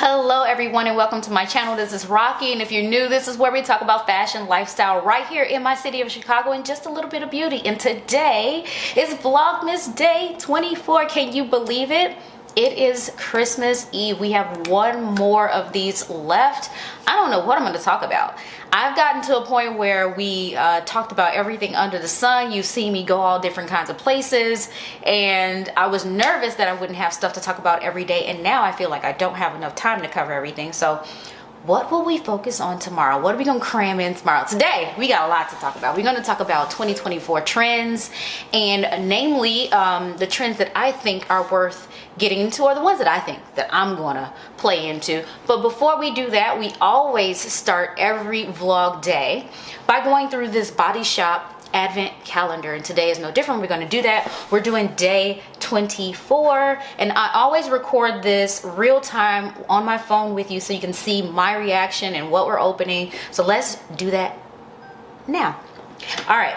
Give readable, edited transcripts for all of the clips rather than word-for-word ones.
Hello everyone and welcome to my channel. This is Rocky, and if you're new, this is where we talk about fashion, lifestyle right here in my city of Chicago and just a little bit of beauty. And today is Vlogmas day 24. Can you believe it? It is Christmas Eve. We have one more of these left. I don't know what I'm going to talk about. I've gotten to a point where we talked about everything under the sun. You've seen me go all different kinds of places, and I was nervous that I wouldn't have stuff to talk about every day, and now I feel like I don't have enough time to cover everything. So what will we focus on tomorrow? What are we going to cram in tomorrow? Today, we got a lot to talk about. We're going to talk about 2024 trends, and namely the trends that I think are worth getting into, or the ones that I think that I'm going to play into. But before we do that, we always start every vlog day by going through this Body Shop Advent calendar, and today is no different. We're going to do that. We're doing day 24, and I always record this real time on my phone with you so you can see my reaction and what we're opening. So let's do that now. All right,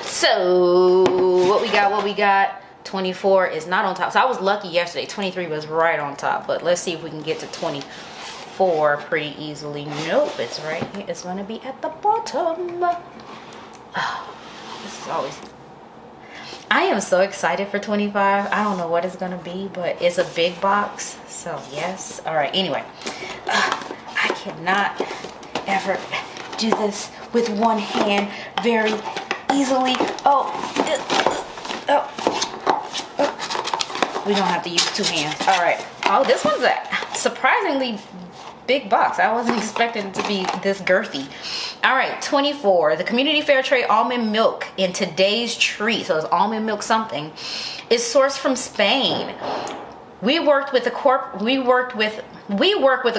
so what we got 24 is not on top, so I was lucky yesterday. 23 was right on top, but let's see if we can get to 24 pretty easily. Nope, it's right here. It's going to be at the bottom. Oh, this is always, I am so excited for 25. I don't know what it's gonna be, but it's a big box, so yes. All right, anyway, I cannot ever do this with one hand very easily. We don't have to use two hands. All right. Oh, this one's a surprisingly big box. I wasn't expecting it to be this girthy. All right, 24, the Community Fair Trade almond milk in today's treat, so it's almond milk something, is sourced from Spain. We work with a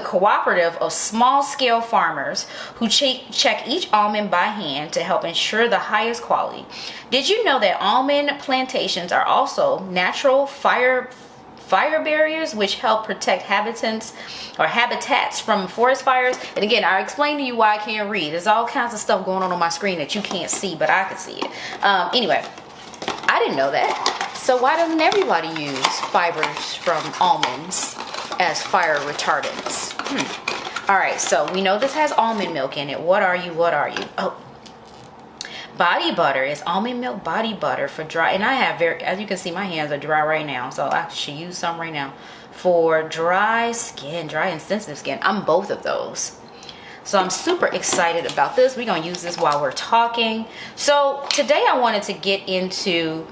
cooperative of small-scale farmers who check each almond by hand to help ensure the highest quality. Did you know that almond plantations are also natural fire barriers which help protect habitats from forest fires? And again, I explained to you why I can't read. There's all kinds of stuff going on my screen that you can't see, but I can see it. Anyway, I didn't know that. So why doesn't everybody use fibers from almonds as fire retardants? All right, so we know this has almond milk in it. What are you? Oh, body butter is almond milk body butter for dry, and I have as you can see, my hands are dry right now, so I should use some right now for dry skin, dry and sensitive skin. I'm both of those, so I'm super excited about this. We're gonna use this while we're talking. So today I wanted to get into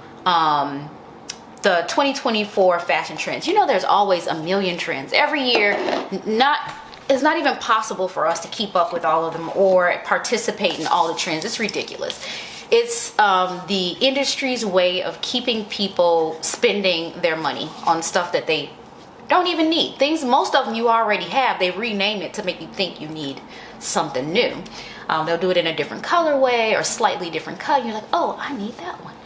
the 2024 fashion trends. You know, there's always a million trends every year. It's not even possible for us to keep up with all of them or participate in all the trends. It's ridiculous. It's the industry's way of keeping people spending their money on stuff that they don't even need. Things, most of them you already have, they rename it to make you think you need something new. They'll do it in a different colorway or slightly different cut. You're like, oh, I need that one.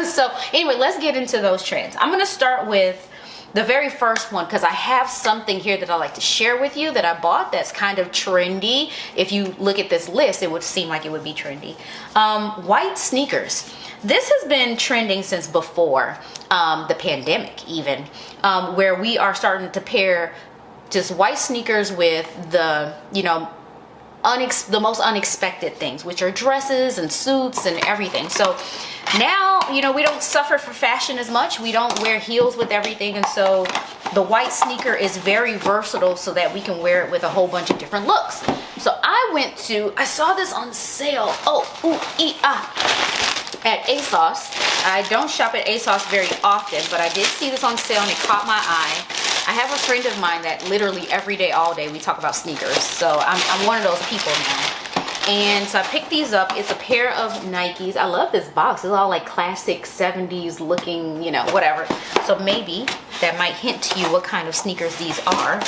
So anyway, let's get into those trends. I'm gonna start with the very first one because I have something here that I like to share with you that I bought that's kind of trendy. If you look at this list, it would seem like it would be trendy. White sneakers. This has been trending since before the pandemic even, where we are starting to pair just white sneakers with the, you know, the most unexpected things, which are dresses and suits and everything. So now, you know, we don't suffer for fashion as much. We don't wear heels with everything, and so the white sneaker is very versatile so that we can wear it with a whole bunch of different looks. So I saw this on sale. At ASOS. I don't shop at ASOS very often, but I did see this on sale and it caught my eye. I have a friend of mine that literally every day, all day, we talk about sneakers. So I'm one of those people now. And so I picked these up. It's a pair of Nikes. I love this box. It's all like classic 70s looking, you know, whatever. So maybe that might hint to you what kind of sneakers these are.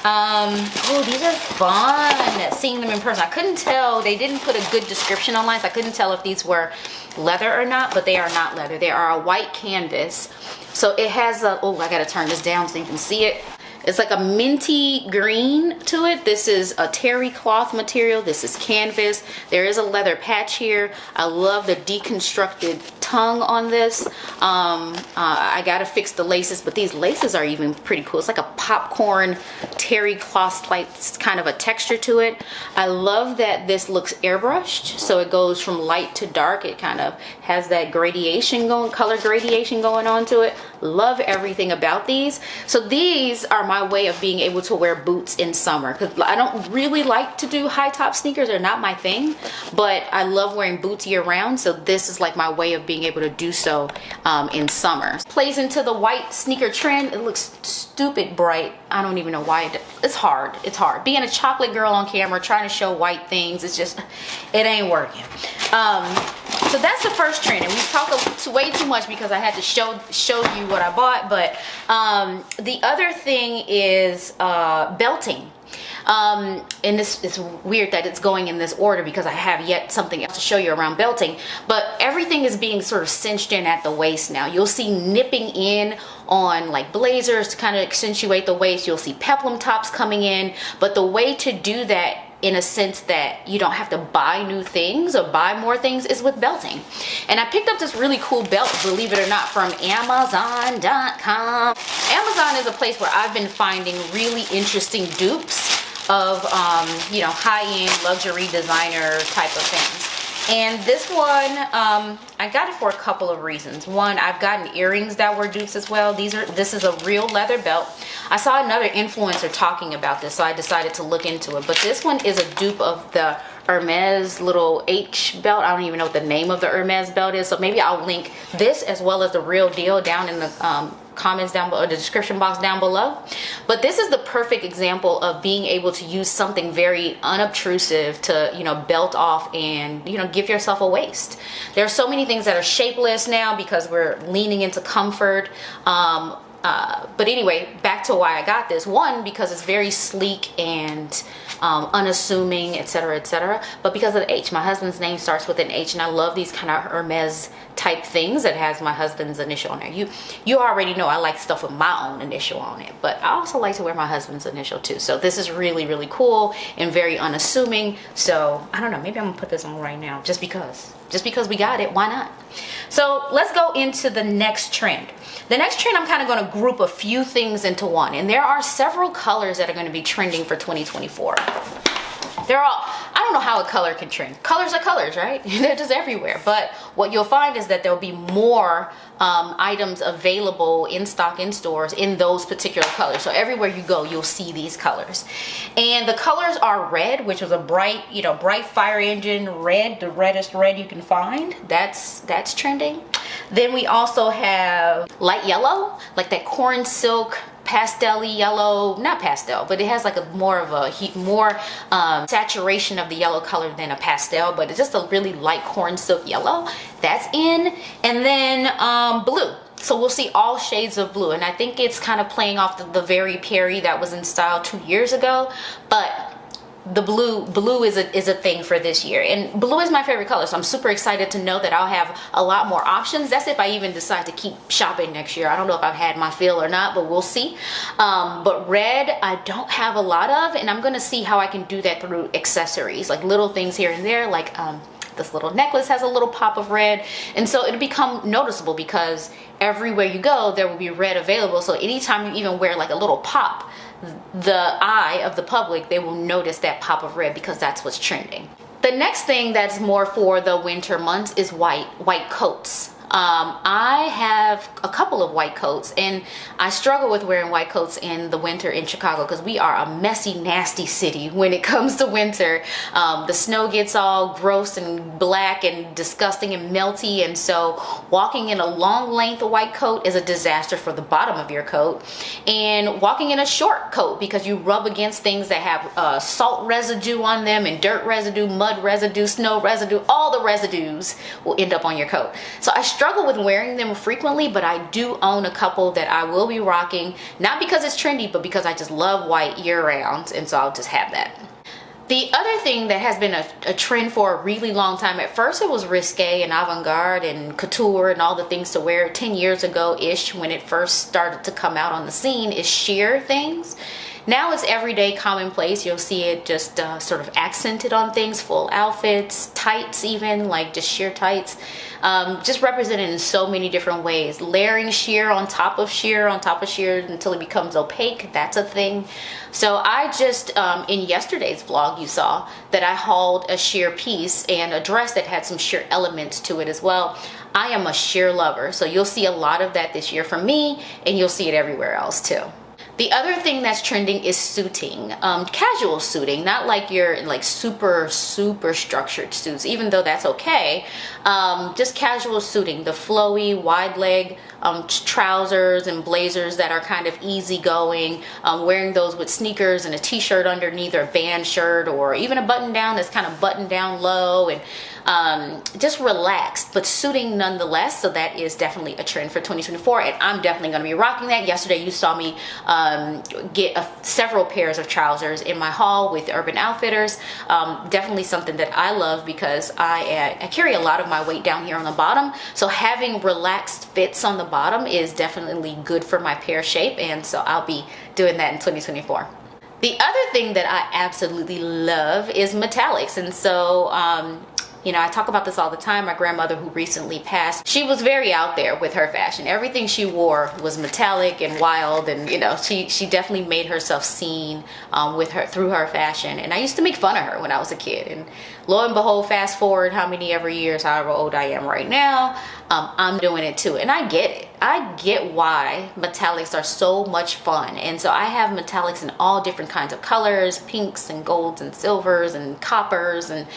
Oh, these are fun. Seeing them in person, I couldn't tell. They didn't put a good description online, so I couldn't tell if these were leather or not, but they are not leather. They are a white canvas. So it has a, oh, I gotta turn this down so you can see it. It's like a minty green to it. This is a terry cloth material. This is canvas. There is a leather patch here. I love the deconstructed tongue on this. I gotta fix the laces, but these laces are even pretty cool. It's like a popcorn terry cloth like kind of a texture to it. I love that this looks airbrushed, so it goes from light to dark. It kind of has that gradation going, color gradation going on to it. Love everything about these. So these are my way of being able to wear boots in summer, because I don't really like to do high top sneakers. They're not my thing, but I love wearing boots year round. So this is like my way of being able to do so in summer. Plays into the white sneaker trend. It looks stupid bright. I don't even know why. It's hard. It's hard. Being a chocolate girl on camera, trying to show white things, it's just, it ain't working. So that's the first trend, and we talked way too much because I had to show you what I bought. But the other thing is belting. And this is weird that it's going in this order because I have yet something else to show you around belting, but everything is being sort of cinched in at the waist now. You'll see nipping in on like blazers to kind of accentuate the waist. You'll see peplum tops coming in, but the way to do that in a sense that you don't have to buy new things or buy more things is with belting. And I picked up this really cool belt, believe it or not, from Amazon.com. Amazon is a place where I've been finding really interesting dupes of you know, high-end luxury designer type of things. And this one, I got it for a couple of reasons. One, I've gotten earrings that were dupes as well. This is a real leather belt. I saw another influencer talking about this, so I decided to look into it. But this one is a dupe of the Hermes little H belt. I don't even know what the name of the Hermes belt is, so maybe I'll link this as well as the real deal down in the comments down below, or the description box down below. But this is the perfect example of being able to use something very unobtrusive to, you know, belt off and, you know, give yourself a waist. There are so many things that are shapeless now because we're leaning into comfort. But anyway, back to why I got this. One, because it's very sleek and unassuming, etc., etc. But because of the H. My husband's name starts with an H, and I love these kind of Hermes type things that has my husband's initial on there. You already know I like stuff with my own initial on it, but I also like to wear my husband's initial too. So this is really, really cool and very unassuming. So I don't know, maybe I'm gonna put this on right now just because we got it. Why not? So let's go into the next trend. The next trend, I'm kind of going to group a few things into one, and there are several colors that are going to be trending for 2024. I don't know how a color can trend. Colors are colors, right? They're just everywhere. But what you'll find is that there'll be more items available in stock in stores in those particular colors. So everywhere you go, you'll see these colors. And the colors are red, which is a bright, you know, bright fire engine red, the reddest red you can find. That's trending. Then we also have light yellow, like that corn silk pastel-y yellow, not pastel, but it has like a more saturation of the yellow color than a pastel, but it's just a really light corn silk yellow. That's in. And then blue. So we'll see all shades of blue, and I think it's kind of playing off the very Perry that was in style 2 years ago, but the blue is a thing for this year, and blue is my favorite color, so I'm super excited to know that I'll have a lot more options. That's if I even decide to keep shopping next year. I don't know if I've had my fill or not, but we'll see. But red I don't have a lot of, and I'm gonna see how I can do that through accessories, like little things here and there, like this little necklace has a little pop of red, and so it'll become noticeable because everywhere you go there will be red available. So anytime you even wear like a little pop, the eye of the public, they will notice that pop of red because that's what's trending. The next thing that's more for the winter months is white coats. I have a couple of white coats, and I struggle with wearing white coats in the winter in Chicago because we are a messy, nasty city when it comes to winter. The snow gets all gross and black and disgusting and melty, and so walking in a long length white coat is a disaster for the bottom of your coat, and walking in a short coat because you rub against things that have salt residue on them and dirt residue, mud residue, snow residue, all the residues will end up on your coat. So I struggle with wearing them frequently, but I do own a couple that I will be rocking, not because it's trendy, but because I just love white year round, and so I'll just have that. The other thing that has been a trend for a really long time, at first it was risque and avant-garde and couture and all the things to wear 10 years ago-ish when it first started to come out on the scene, is sheer things. Now it's everyday commonplace. You'll see it just sort of accented on things, full outfits, tights even, like just sheer tights. Just represented in so many different ways. Layering sheer on top of sheer on top of sheer until it becomes opaque. That's a thing. So I just, in yesterday's vlog, you saw that I hauled a sheer piece and a dress that had some sheer elements to it as well. I am a sheer lover, so you'll see a lot of that this year from me, and you'll see it everywhere else too. The other thing that's trending is suiting, casual suiting, not like your like super structured suits, even though that's okay. Just casual suiting, the flowy wide leg trousers and blazers that are kind of easygoing, wearing those with sneakers and a t-shirt underneath, or a band shirt, or even a button down that's kind of buttoned down low, and just relaxed but suiting nonetheless. So that is definitely a trend for 2024, and I'm definitely going to be rocking that. Yesterday you saw me get several pairs of trousers in my haul with Urban Outfitters. Definitely something that I love because I carry a lot of my weight down here on the bottom, so having relaxed fits on the bottom is definitely good for my pear shape, and so I'll be doing that in 2024. The other thing that I absolutely love is metallics, and so you know, I talk about this all the time. My grandmother, who recently passed, she was very out there with her fashion. Everything she wore was metallic and wild, and you know, she definitely made herself seen through her fashion. And I used to make fun of her when I was a kid. And lo and behold, fast forward how many ever years, however old I am right now, I'm doing it too. And I get it. I get why metallics are so much fun. And so I have metallics in all different kinds of colors, pinks and golds and silvers and coppers, and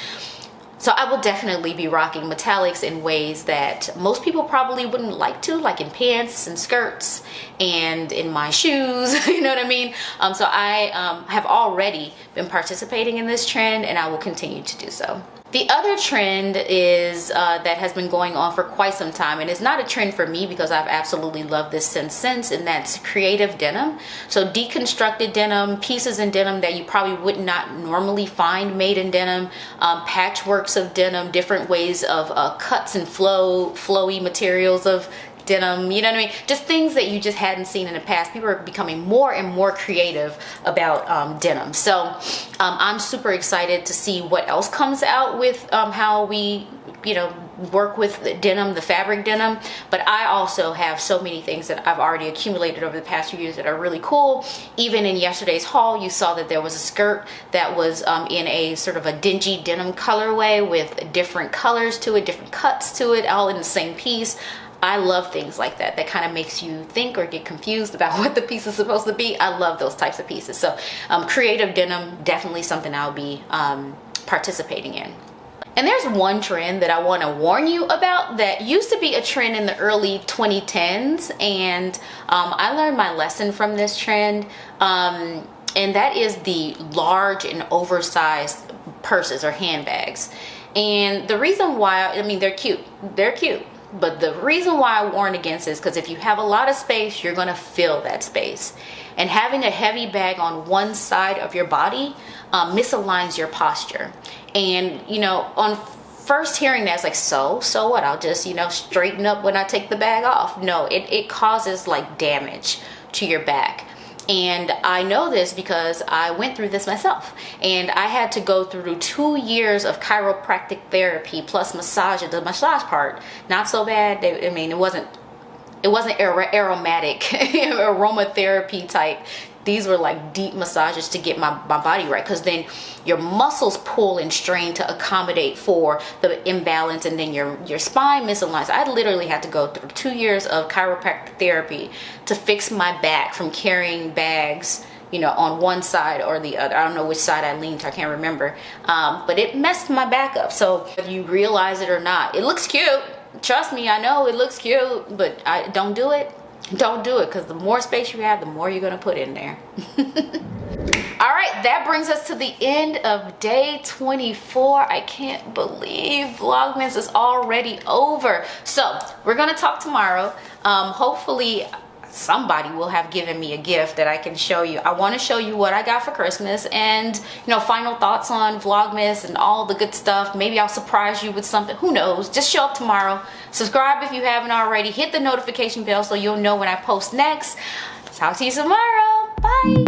so I will definitely be rocking metallics in ways that most people probably wouldn't like to, like in pants and skirts and in my shoes, you know what I mean? So I have already been participating in this trend, and I will continue to do so. The other trend is that has been going on for quite some time, and it's not a trend for me because I've absolutely loved this since, and that's creative denim. So deconstructed denim, pieces in denim that you probably would not normally find made in denim, patchworks of denim, different ways of cuts and flowy materials of denim, you know what I mean? Just things that you just hadn't seen in the past. People are becoming more and more creative about denim. So I'm super excited to see what else comes out with how we, you know, work with the denim, the fabric denim. But I also have so many things that I've already accumulated over the past few years that are really cool. Even in yesterday's haul, you saw that there was a skirt that was in a sort of a dingy denim colorway with different colors to it, different cuts to it, all in the same piece. I love things like that kind of makes you think or get confused about what the piece is supposed to be. I love those types of pieces. So creative denim, definitely something I'll be participating in. And there's one trend that I want to warn you about that used to be a trend in the early 2010s, and I learned my lesson from this trend, and that is the large and oversized purses or handbags. And the reason why, I mean, they're cute, but the reason why I warn against this is because if you have a lot of space, you're going to fill that space. And having a heavy bag on one side of your body misaligns your posture. And, you know, on first hearing that, it's like, so what? I'll just, you know, straighten up when I take the bag off. No, it causes like damage to your back. And I know this because I went through this myself, and I had to go through 2 years of chiropractic therapy plus massage. The massage part, not so bad. I mean, it wasn't aromatic aromatherapy type. These were like deep massages to get my body right, because then your muscles pull and strain to accommodate for the imbalance, and then your spine misaligns. I literally had to go through 2 years of chiropractic therapy to fix my back from carrying bags, you know, on one side or the other. I don't know which side I leaned to, I can't remember. But it messed my back up. So whether you realize it or not, it looks cute. Trust me, I know it looks cute, but don't do it. Don't do it, because the more space you have, the more you're going to put in there. All right, that brings us to the end of day 24. I can't believe Vlogmas is already over. So we're going to talk tomorrow. Hopefully somebody will have given me a gift that I can show you. I want to show you what I got for Christmas, and you know, final thoughts on Vlogmas and all the good stuff. Maybe I'll surprise you with something, who knows. Just show up tomorrow, subscribe if you haven't already, hit the notification bell so you'll know when I post next. Talk to you tomorrow. Bye.